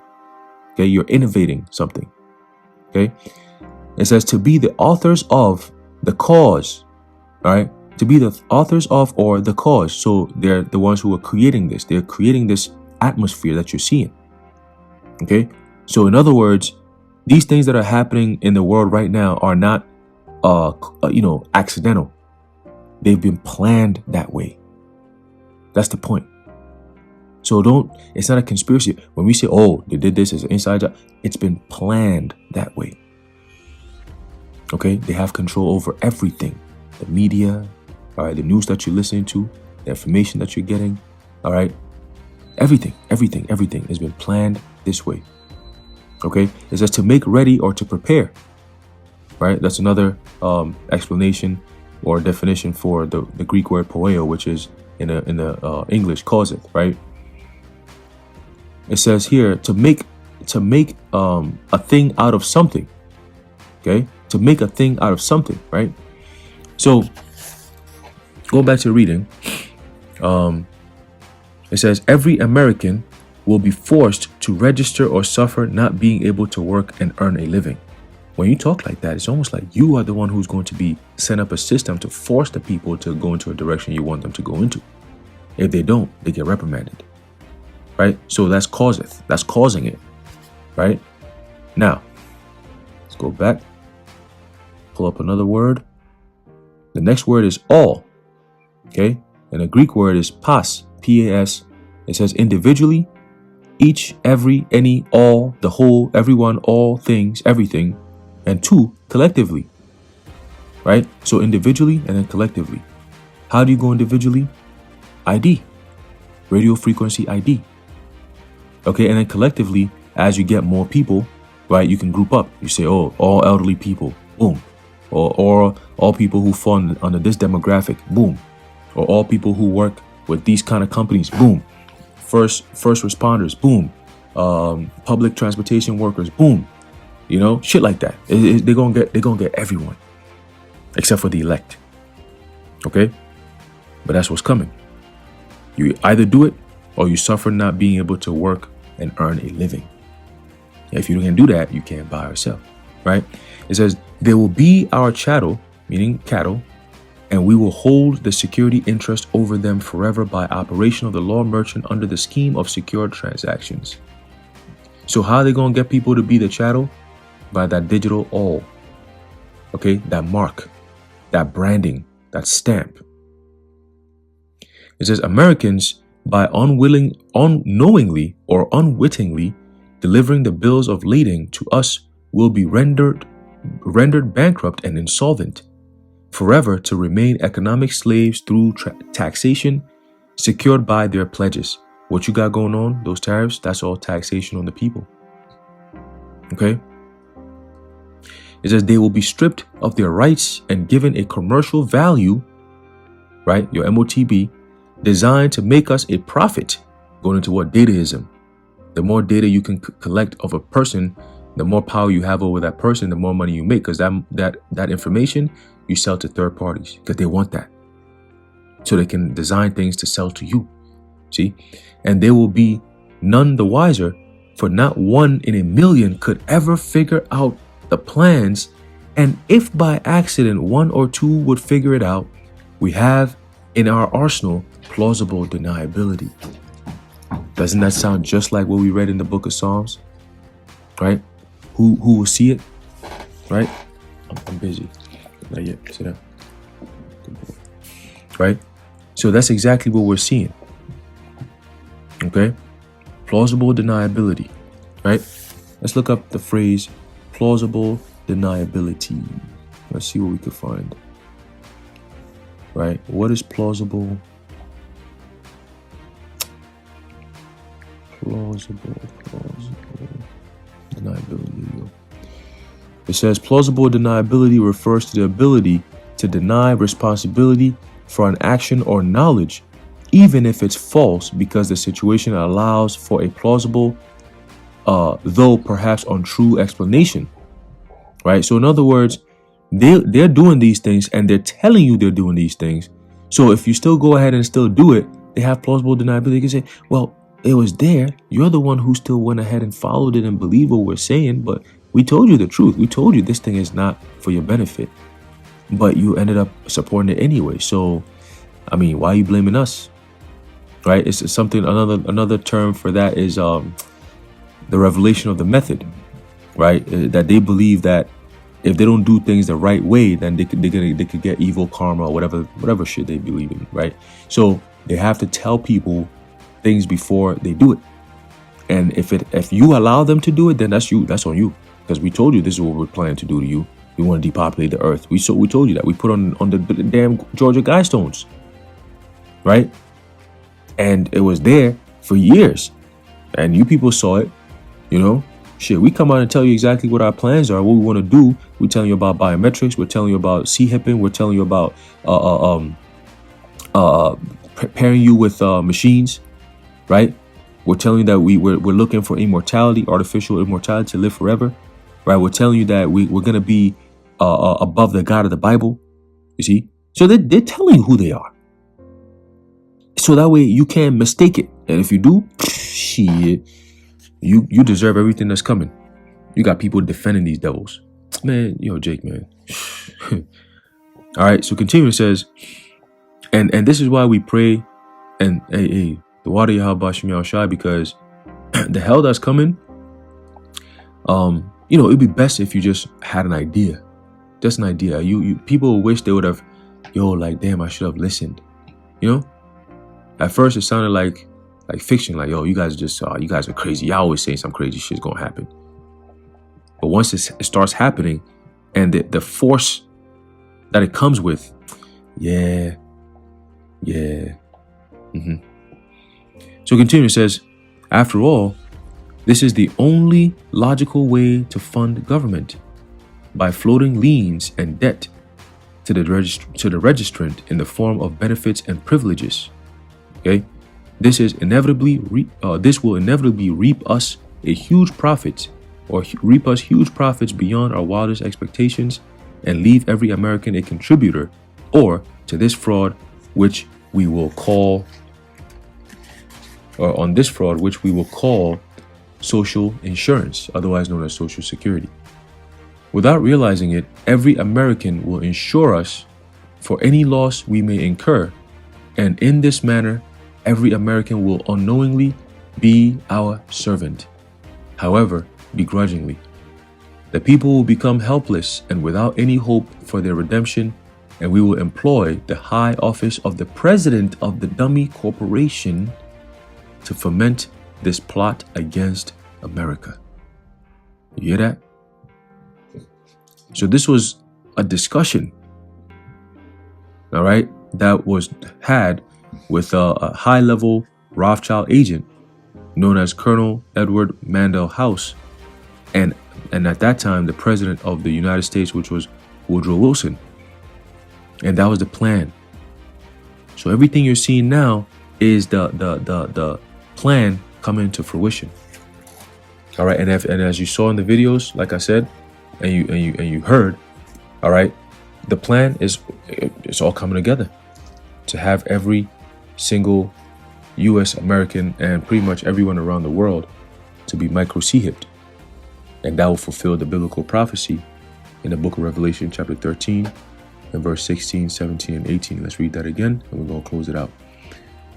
Okay? You're innovating something. Okay? It says to be the authors of the cause. All right? To be the authors of or the cause. So they're the ones who are creating this. They're creating this atmosphere that you're seeing. Okay? So in other words, these things that are happening in the world right now are not, accidental. They've been planned that way. That's the point. So it's not a conspiracy. When we say, oh, they did this as an inside job, it's been planned that way. Okay? They have control over everything. The media, all right, the news that you're listening to, the information that you're getting, all right? Everything has been planned this way. Okay? It says to make ready or to prepare. Right? That's another explanation or definition for the Greek word "poeo," which is in the English "causeth," right? It says here to make to make a thing out of something. Okay, to make a thing out of something, right? So go back to reading. It says every American will be forced to register or suffer not being able to work and earn a living. When you talk like that, it's almost like you are the one who's going to be set up a system to force the people to go into a direction you want them to go into. If they don't, they get reprimanded, right? So that's causing it, right? Now, let's go back, pull up another word. The next word is all, okay? And the Greek word is pas, P-A-S. It says individually, each, every, any, all, the whole, everyone, all, things, everything, and two, collectively, right? So individually and then collectively. How do you go individually? ID, radio frequency ID. Okay, and then collectively, as you get more people, right, you can group up. You say, oh, all elderly people, boom. Or all people who fall under this demographic, boom. Or all people who work with these kind of companies, boom. First responders, boom. Public transportation workers, boom. You know, shit like that. They're gonna get everyone, except for the elect. Okay, but that's what's coming. You either do it or you suffer not being able to work and earn a living. If you can do that, you can't buy or sell, right? It says there will be our chattel, meaning cattle, and we will hold the security interest over them forever by operation of the law merchant under the scheme of secured transactions. So how are they going to get people to be the chattel? By that digital all, okay? That mark, that branding, that stamp. It says Americans, by unknowingly or unwittingly delivering the bills of lading to us, will be rendered bankrupt and insolvent, forever to remain economic slaves through taxation secured by their pledges. What you got going on, those tariffs, that's all taxation on the people. Okay? It says they will be stripped of their rights and given a commercial value, right? Your MOTB, designed to make us a profit. Going into what? Dataism. The more data you can collect of a person, the more power you have over that person, the more money you make, because that information you sell to third parties because they want that. So they can design things to sell to you. See? And they will be none the wiser, for not one in a million could ever figure out the plans. And if by accident one or two would figure it out, we have in our arsenal plausible deniability. Doesn't that sound just like what we read in the book of Psalms? Right? Who will see it? Right? I'm busy. Not yet. Sit down. Right? So that's exactly what we're seeing. Okay? Plausible deniability. Right? Let's look up the phrase plausible deniability. Let's see what we can find. Right? What is plausible? Plausible deniability. It says plausible deniability refers to the ability to deny responsibility for an action or knowledge, even if it's false, because the situation allows for a plausible, though perhaps untrue explanation. Right? So in other words, they're doing these things and they're telling you they're doing these things. So if you still go ahead and still do it, they have plausible deniability. You can say, well, it was there. You're the one who still went ahead and followed it and believed what we're saying, but we told you the truth. We told you this thing is not for your benefit, but you ended up supporting it anyway. So, I mean, why are you blaming us? Right? It's something, another term for that is the revelation of the method, right? That they believe that if they don't do things the right way, then they could get evil karma or whatever shit they believe in, right? So they have to tell people things before they do it. And if you allow them to do it, then that's on you. Because we told you this is what we're planning to do to you. We want to depopulate the earth. We told you that. We put on the damn Georgia Guidestones, right? And it was there for years. And you people saw it, you know? Shit, we come out and tell you exactly what our plans are, what we want to do. We're telling you about biometrics. We're telling you about C-hipping. We're telling you about preparing you with machines, right? We're telling you that we're looking for immortality, artificial immortality, to live forever, right? We're telling you that we're going to be above the God of the Bible, you see? So they're telling you who they are. So that way you can't mistake it. And if you do, shit, you deserve everything that's coming. You got people defending these devils. Man, Jake, man. All right, so continuing, it says, and this is why we pray and the water Yahweh Shem Yahushai, because the hell that's coming, it'd be best if you just had an idea. Just an idea. You people wish they would have, like, damn, I should have listened. At first it sounded like fiction, like, you guys are crazy. Y'all always saying some crazy shit's gonna happen. But once it starts happening, and the force that it comes with, So continue, it says, after all, this is the only logical way to fund government, by floating liens and debt to the registrant in the form of benefits and privileges. Okay, this will inevitably reap us huge profits beyond our wildest expectations, and leave every American a contributor to this fraud, which we will call social insurance, otherwise known as Social Security. Without realizing it, every American will insure us for any loss we may incur, and in this manner, every American will unknowingly be our servant, however begrudgingly. The people will become helpless and without any hope for their redemption, and we will employ the high office of the president of the dummy corporation to foment this plot against America. You hear that? So this was a discussion, all right, that was had with a high-level Rothschild agent known as Colonel Edward Mandell House, and at that time the president of the United States, which was Woodrow Wilson, and that was the plan. So everything you're seeing now is the plan coming to fruition. All right, and as you saw in the videos, like I said, and you heard, all right, the plan is all coming together to have every single U.S. American and pretty much everyone around the world to be micro-C-hipped. And that will fulfill the biblical prophecy in the book of Revelation chapter 13 and verse 16, 17, and 18. Let's read that again, and we're going to close it out.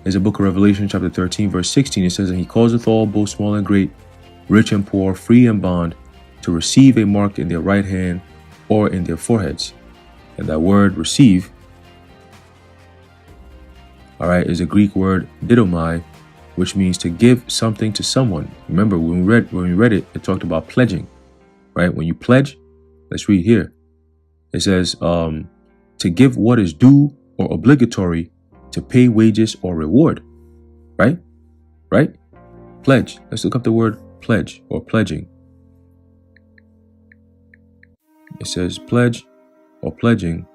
It's the book of Revelation chapter 13, verse 16. It says, and he causeth all, both small and great, rich and poor, free and bond, to receive a mark in their right hand or in their foreheads. And that word receive, all right, is a Greek word didomai, which means to give something to someone. Remember, when we read it, it talked about pledging, right? When you pledge, let's read here. It says to give what is due or obligatory, to pay wages or reward, right? Right? Pledge. Let's look up the word pledge or pledging. It says pledge or pledging.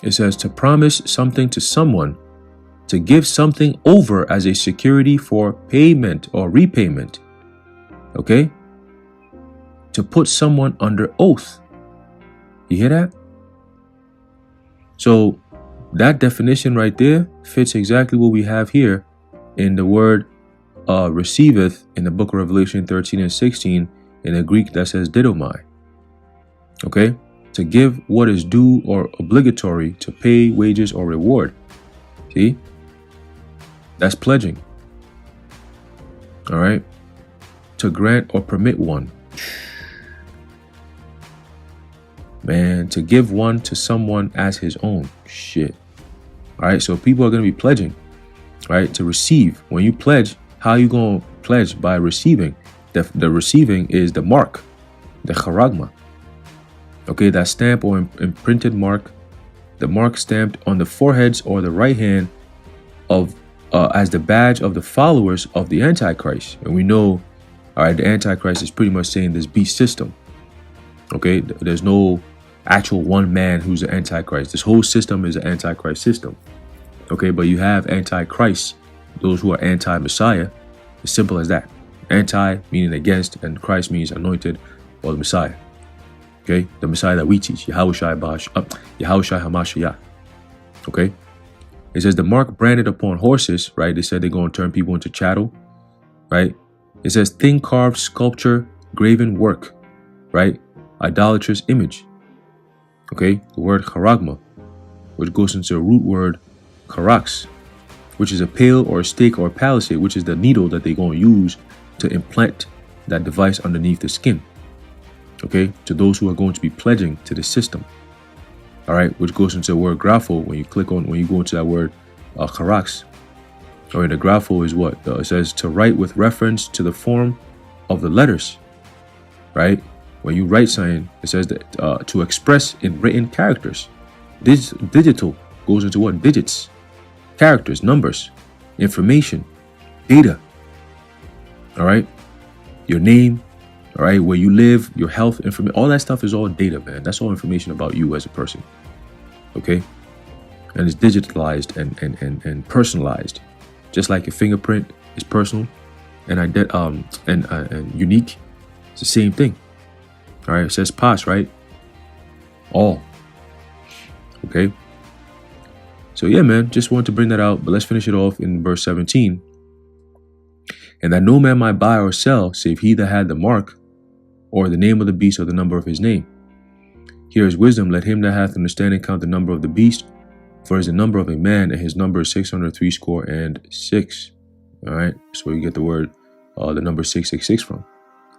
It says to promise something to someone, to give something over as a security for payment or repayment. Okay? To put someone under oath. You hear that? So that definition right there fits exactly what we have here in the word receiveth in the book of Revelation 13 and 16 in the Greek that says didomai. Okay? To give what is due or obligatory, to pay wages or reward. See? That's pledging. All right? To grant or permit one. Man, to give one to someone as his own. Shit. All right, so people are going to be pledging, right? To receive. When you pledge, how are you going to pledge? By receiving. The receiving is the mark, the charagma. Okay, that stamp or imprinted mark, the mark stamped on the foreheads or the right hand of as the badge of the followers of the Antichrist. And we know, all right, the Antichrist is pretty much saying this beast system. Okay, there's no actual one man who's an Antichrist. This whole system is an Antichrist system. Okay, but you have anti-Christ, those who are anti-Messiah. As simple as that. Anti meaning against, and Christ means anointed or the Messiah. Okay, the Messiah that we teach, Yahushua HaMashiach. Okay, it says the mark branded upon horses, right? They said they're going to turn people into chattel, right? It says thin carved sculpture, graven work, right? Idolatrous image. Okay, the word charagma, which goes into the root word charax, which is a pail or a stake or a palisade, which is the needle that they're going to use to implant that device underneath the skin. Okay, to those who are going to be pledging to the system. All right, which goes into the word grapho. When you go into that word charax, or the grapho is what? It says to write with reference to the form of the letters, right? When you write something, it says that to express in written characters. This digital goes into what? Digits, characters, numbers, information, data. All right, your name, all right, where you live, your health information, all that stuff is all data, man. That's all information about you as a person. Okay, and it's digitalized and personalized, just like your fingerprint is personal and unique. It's the same thing. All right, it says pas, right? All. Okay. So yeah, man, just wanted to bring that out, but let's finish it off in verse 17. And that no man might buy or sell, save he that had the mark, or the name of the beast, or the number of his name. Here is wisdom. Let him that hath understanding count the number of the beast, for it is the number of a man, and his number is 666. All right, so you get the word, the number 666 from.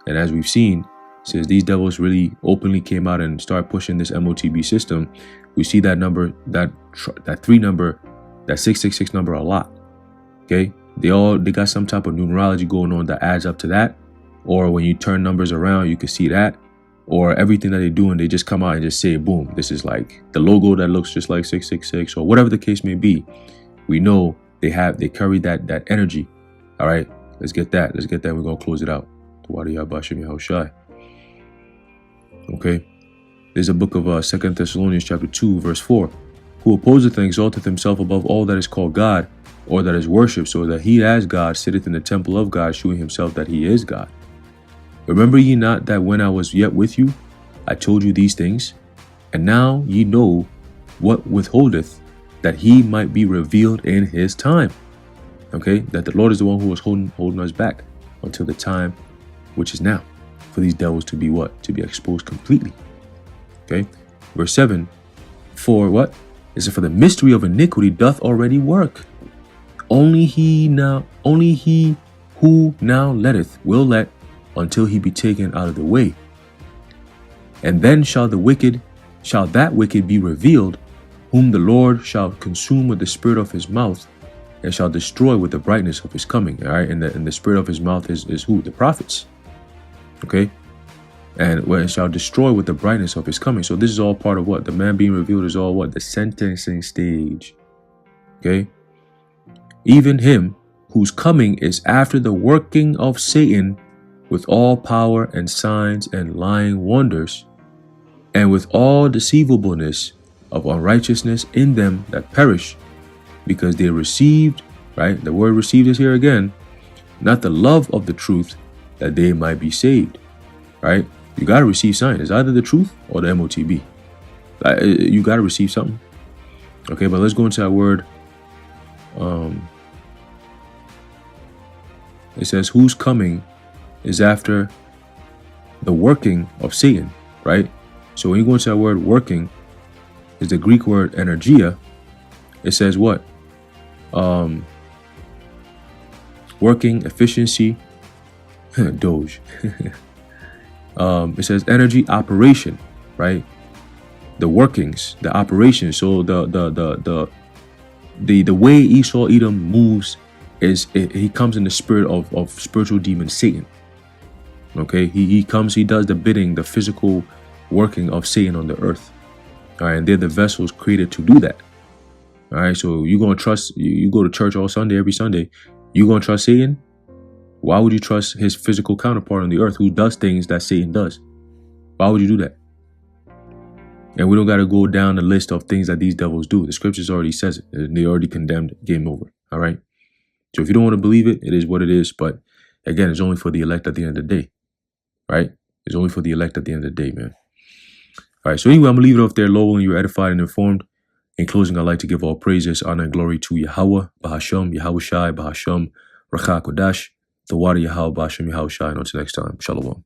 And as we've seen, since these devils really openly came out and started pushing this MOTB system, we see that number, that 666 number a lot. Okay, they got some type of numerology going on that adds up to that. Or when you turn numbers around, you can see that. Or everything that they're doing, they just come out and just say, boom, this is like the logo that looks just like 666, or whatever the case may be. We know they carry that energy. All right, let's get that. We're gonna close it out. Okay, there's a book of 2 Thessalonians chapter 2 verse 4. Who opposeth and exalteth himself above all that is called God, or that is worshipped, so that he as God sitteth in the temple of God, shewing himself that he is God. Remember ye not that when I was yet with you, I told you these things? And now ye know what withholdeth, that he might be revealed in his time. Okay, that the Lord is the one who was holding us back until the time which is now, for these devils to be what? To be exposed completely. Okay, verse 7. For what? Is it for the mystery of iniquity doth already work? Only he who now letteth will let, until he be taken out of the way. And then shall that wicked be revealed, whom the Lord shall consume with the spirit of his mouth, and shall destroy with the brightness of his coming. All right, and the spirit of his mouth is who? The prophets. Okay, and when it shall destroy with the brightness of his coming. So this is all part of what? The man being revealed is all what? The sentencing stage. Okay, even him whose coming is after the working of Satan, with all power and signs and lying wonders, and with all deceivableness of unrighteousness in them that perish, because they received, right? The word received is here again, not the love of the truth, that they might be saved, right? You got to receive something. It's either the truth or the MOTB. You got to receive something. Okay, but let's go into that word. It says, whose coming is after the working of Satan, right? So when you go into that word working, is the Greek word energia. It says what? Working, efficiency, Doge. It says energy, operation, right? The workings, the operation. So the way Esau Edom moves is he comes in the spirit of spiritual demon Satan. Okay, he comes, he does the bidding, the physical working of Satan on the earth. All right, and they're the vessels created to do that. All right, so you're gonna trust, you go to church all Sunday, every Sunday, you gonna trust Satan? Why would you trust his physical counterpart on the earth who does things that Satan does? Why would you do that? And we don't got to go down the list of things that these devils do. The scriptures already says it. They already condemned it. Game over. All right. So if you don't want to believe it, it is what it is. But again, it's only for the elect at the end of the day. Right? It's only for the elect at the end of the day, man. All right. So anyway, I'm going to leave it off there, Lowell, and you're edified and informed. In closing, I'd like to give all praises, honor, and glory to Yahweh, Bahasham, Yahweh Shai, Bahasham, Rakha Kodash, the water Yahweh, Bahasham, Yahweh Shai. And until next time, Shalom.